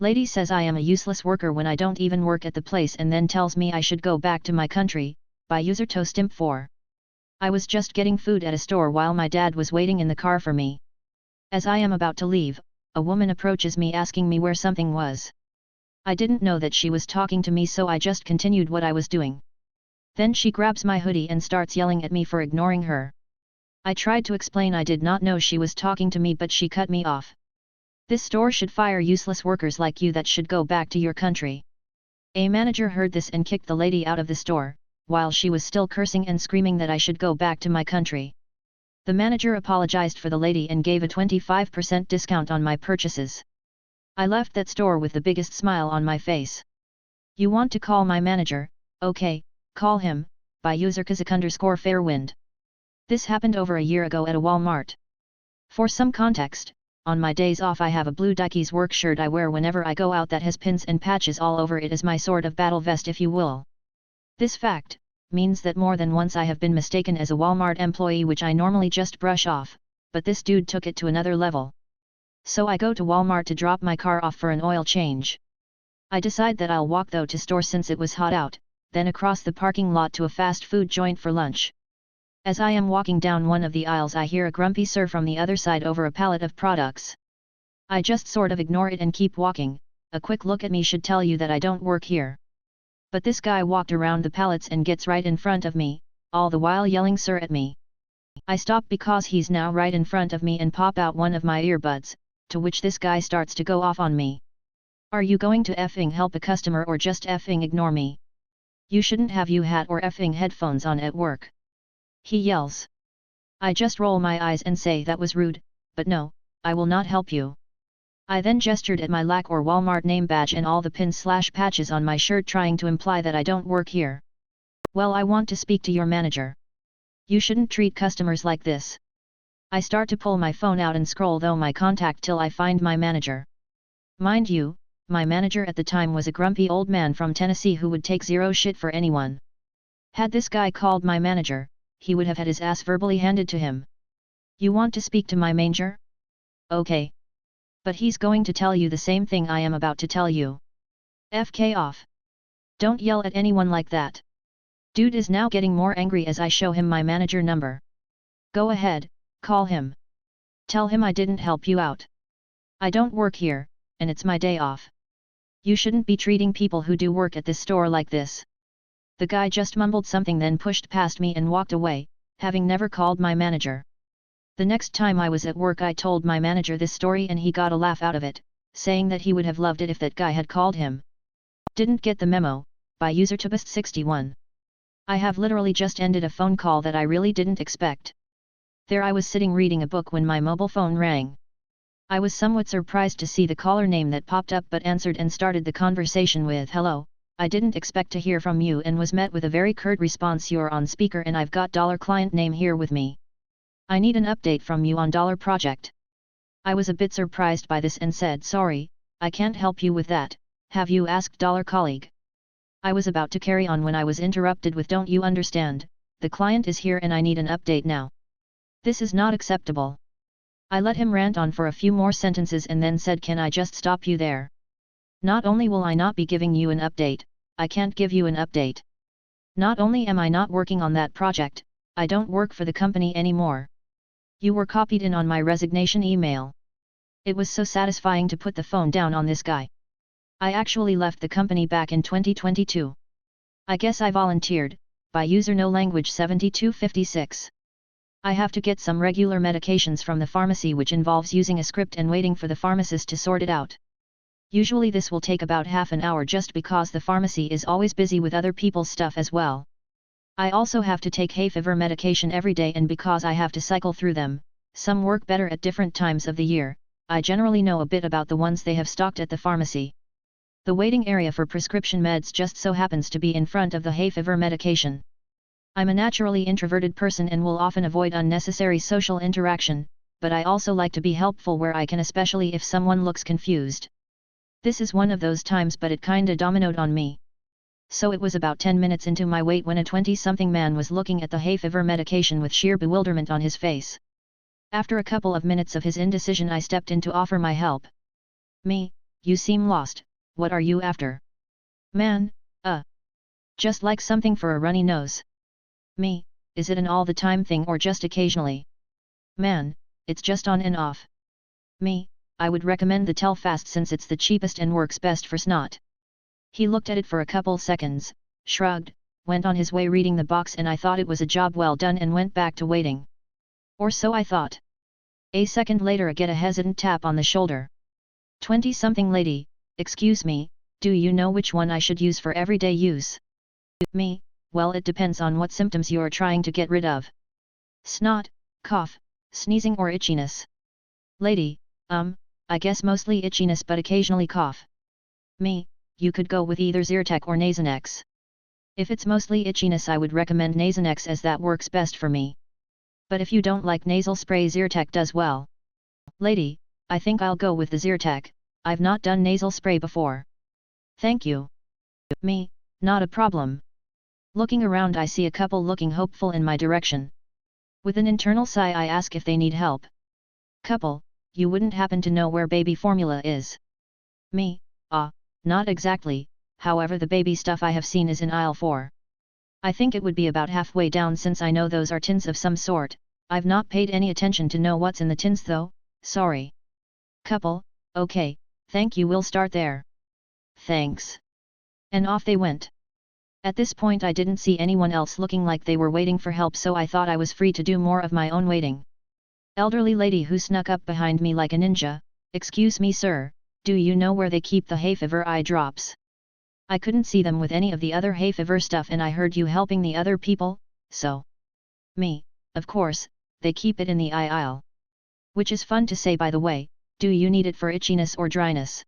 Lady says I am a useless worker when I don't even work at the place and then tells me I should go back to my country, by user Toastimp 4. I was just getting food at a store while my dad was waiting in the car for me. As I am about to leave, a woman approaches me asking me where something was. I didn't know that she was talking to me, so I just continued what I was doing. Then she grabs my hoodie and starts yelling at me for ignoring her. I tried to explain I did not know she was talking to me, but she cut me off. This store should fire useless workers like you that should go back to your country. A manager heard this and kicked the lady out of the store, while she was still cursing and screaming that I should go back to my country. The manager apologized for the lady and gave a 25% discount on my purchases. I left that store with the biggest smile on my face. You want to call my manager? Okay, call him, by user Kazak_Fairwind. This happened over a year ago at a Walmart. For some context, on my days off I have a blue Dikes work shirt I wear whenever I go out that has pins and patches all over it as my sort of battle vest, if you will. This fact means that more than once I have been mistaken as a Walmart employee, which I normally just brush off, but this dude took it to another level. So I go to Walmart to drop my car off for an oil change. I decide that I'll walk though to store since it was hot out, then across the parking lot to a fast food joint for lunch. As I am walking down one of the aisles, I hear a grumpy sir from the other side over a pallet of products. I just sort of ignore it and keep walking. A quick look at me should tell you that I don't work here. But this guy walked around the pallets and gets right in front of me, all the while yelling sir at me. I stop because he's now right in front of me and pop out one of my earbuds, to which this guy starts to go off on me. Are you going to effing help a customer or just effing ignore me? You shouldn't have you hat or effing headphones on at work. He yells. I just roll my eyes and say that was rude, but no, I will not help you. I then gestured at my LAC or Walmart name badge and all the pins/patches on my shirt, trying to imply that I don't work here. Well, I want to speak to your manager. You shouldn't treat customers like this. I start to pull my phone out and scroll though my contact till I find my manager. Mind you, my manager at the time was a grumpy old man from Tennessee who would take zero shit for anyone. Had this guy called my manager, he would have had his ass verbally handed to him. You want to speak to my manager? Okay. But he's going to tell you the same thing I am about to tell you. FK off. Don't yell at anyone like that. Dude is now getting more angry as I show him my manager number. Go ahead, call him. Tell him I didn't help you out. I don't work here, and it's my day off. You shouldn't be treating people who do work at this store like this. The guy just mumbled something, then pushed past me and walked away, having never called my manager. The next time I was at work I told my manager this story and he got a laugh out of it, saying that he would have loved it if that guy had called him. Didn't get the memo, by user Tubist61. I have literally just ended a phone call that I really didn't expect. There I was sitting reading a book when my mobile phone rang. I was somewhat surprised to see the caller name that popped up, but answered and started the conversation with hello. I didn't expect to hear from you, and was met with a very curt response. You're on speaker and I've got $client name here with me. I need an update from you on $project. I was a bit surprised by this and said sorry, I can't help you with that. Have you asked $colleague? I was about to carry on when I was interrupted with don't you understand, the client is here and I need an update now. This is not acceptable. I let him rant on for a few more sentences and then said, can I just stop you there? Not only will I not be giving you an update, I can't give you an update. Not only am I not working on that project, I don't work for the company anymore. You were copied in on my resignation email. It was so satisfying to put the phone down on this guy. I actually left the company back in 2022. I guess I volunteered, by user no language 7256. I have to get some regular medications from the pharmacy, which involves using a script and waiting for the pharmacist to sort it out. Usually this will take about half an hour just because the pharmacy is always busy with other people's stuff as well. I also have to take hay fever medication every day, and because I have to cycle through them, some work better at different times of the year, I generally know a bit about the ones they have stocked at the pharmacy. The waiting area for prescription meds just so happens to be in front of the hay fever medication. I'm a naturally introverted person and will often avoid unnecessary social interaction, but I also like to be helpful where I can, especially if someone looks confused. This is one of those times, but it kinda dominoed on me. So it was about 10 minutes into my wait when a 20-something man was looking at the hay fever medication with sheer bewilderment on his face. After a couple of minutes of his indecision, I stepped in to offer my help. Me, you seem lost, what are you after? Man, just like something for a runny nose. Me, is it an all the time thing or just occasionally? Man, it's just on and off. Me, I would recommend the Telfast since it's the cheapest and works best for snot. He looked at it for a couple seconds, shrugged, went on his way reading the box, and I thought it was a job well done and went back to waiting. Or so I thought. A second later I get a hesitant tap on the shoulder. 20-something lady, excuse me, do you know which one I should use for everyday use? Me, well it depends on what symptoms you are trying to get rid of. Snot, cough, sneezing or itchiness. Lady, I guess mostly itchiness but occasionally cough. Me, you could go with either Zyrtec or Nasonex. If it's mostly itchiness I would recommend Nasonex as that works best for me. But if you don't like nasal spray, Zyrtec does well. Lady, I think I'll go with the Zyrtec, I've not done nasal spray before. Thank you. Me, not a problem. Looking around I see a couple looking hopeful in my direction. With an internal sigh I ask if they need help. Couple, you wouldn't happen to know where baby formula is? Me, not exactly, however the baby stuff I have seen is in aisle 4. I think it would be about halfway down since I know those are tins of some sort, I've not paid any attention to know what's in the tins though, sorry. Couple, okay, thank you, we'll start there. Thanks. And off they went. At this point I didn't see anyone else looking like they were waiting for help, so I thought I was free to do more of my own waiting. Elderly lady who snuck up behind me like a ninja, excuse me sir, do you know where they keep the hay fever eye drops? I couldn't see them with any of the other hay fever stuff and I heard you helping the other people, so. Me, of course, they keep it in the eye aisle. Which is fun to say by the way, do you need it for itchiness or dryness?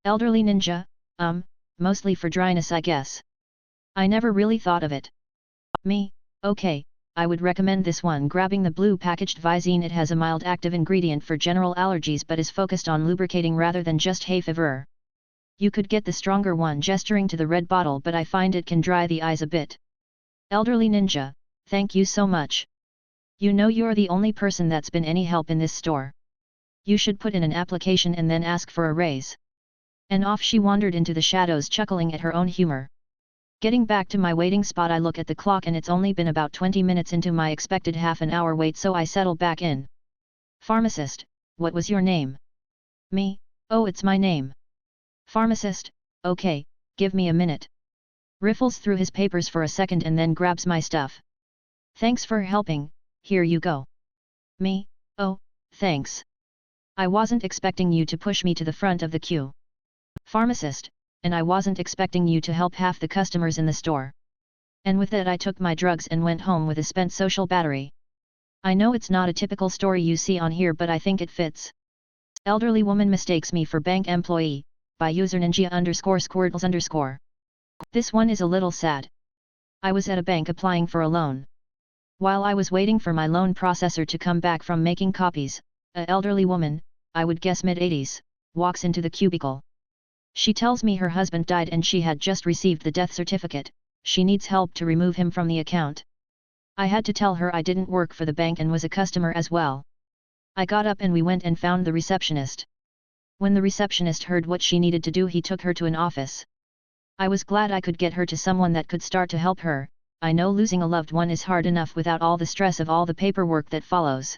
Elderly ninja, mostly for dryness I guess. I never really thought of it. Me, okay, I would recommend this one, grabbing the blue packaged Visine. It has a mild active ingredient for general allergies but is focused on lubricating rather than just hay fever. You could get the stronger one, gesturing to the red bottle, but I find it can dry the eyes a bit. Elderly ninja, thank you so much. You know you're the only person that's been any help in this store. You should put in an application and then ask for a raise. And off she wandered into the shadows, chuckling at her own humor. Getting back to my waiting spot I look at the clock and it's only been about 20 minutes into my expected half an hour wait, so I settle back in. Pharmacist, what was your name? Me, oh it's my name. Pharmacist, okay, give me a minute. Riffles through his papers for a second and then grabs my stuff. Thanks for helping, here you go. Me, oh, thanks. I wasn't expecting you to push me to the front of the queue. Pharmacist, and I wasn't expecting you to help half the customers in the store. And with that I took my drugs and went home with a spent social battery. I know it's not a typical story you see on here, but I think it fits. Elderly woman mistakes me for bank employee, by user ninja_squirtles_. This one is a little sad. I was at a bank applying for a loan. While I was waiting for my loan processor to come back from making copies, a elderly woman, I would guess mid-80s, walks into the cubicle. She tells me her husband died and she had just received the death certificate, she needs help to remove him from the account. I had to tell her I didn't work for the bank and was a customer as well. I got up and we went and found the receptionist. When the receptionist heard what she needed to do, he took her to an office. I was glad I could get her to someone that could start to help her. I know losing a loved one is hard enough without all the stress of all the paperwork that follows.